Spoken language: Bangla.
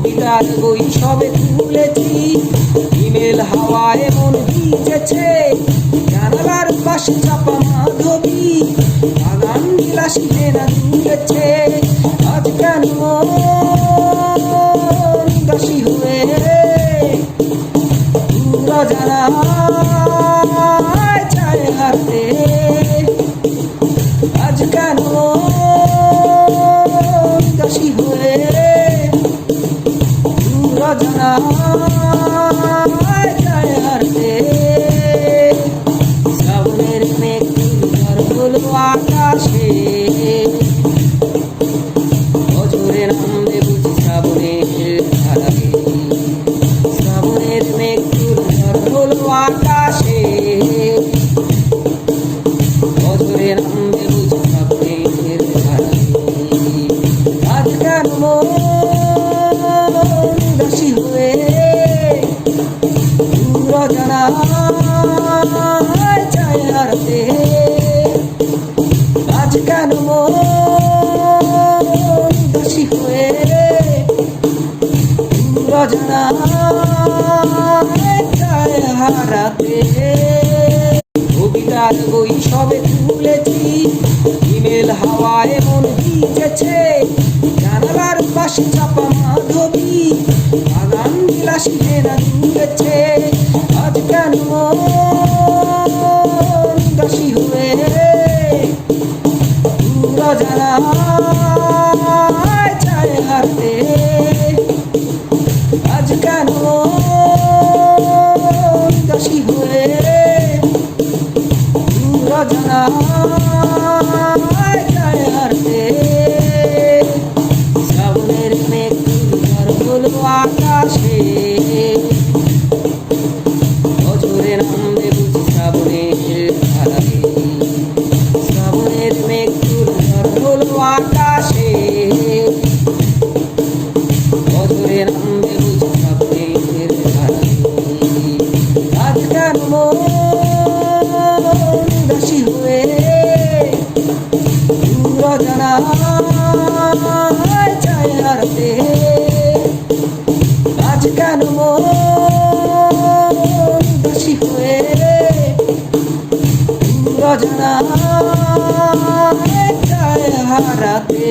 কবিতার বই সবে তুলেছি, ইমেল হাওয়ায় মন ভিজেছে, জানালার পাশে চাপা মাধবী, বাগান বিলাসী না দুলেছে। আজ কেন মন উদাসী হয়ে দূর জানায় চায় হারতে? আজ কেন উদাসী হয়ে দূর জানায় চায় হারতে? শ্রাবণের মেঘ ঝড় হলো আকাশে, বছরে নামবে বুঝি শ্রাবণের ধারায়। শ্রাবণের মেঘ ঝড় হলো আকাশে, বছরে নামবে বুঝি শ্রাবণের ধারায়। আজ কেন মন উদাসী হয়ে দূর জানায় চায় হারতে? আজ কেন মন উদাসী হয়ে দূর জানায় চায় হারাতে? কবিতার বই সবে তুলেছি, ইমেল হাওয়ায় মন ভিজেছে, জানালার পাশে চাপা মাধবী, বাগান বিলাসী না দুলেছে। আজ কেন মন উদাসী হয়ে দূর জানায় চায় হারতে? আজ কেন উদাসী হয়ে দূর জানায় চায় হারতে? শ্রাবণের মেঘ ঝড় হলো আকাশে, বছরে নামবে বুঝি শ্রাবণের ধারায়। শ্রাবণের মেঘ ঝড় হলো আকাশে, বছরে নামবে বুঝি শ্রাবণের ধারায়। আজ কেন মন উদাসী হয়ে দূর জানায় চায় হারতে? আজ কেন মন উদাসী হয়ে দূর জানায় চায় হারাতে?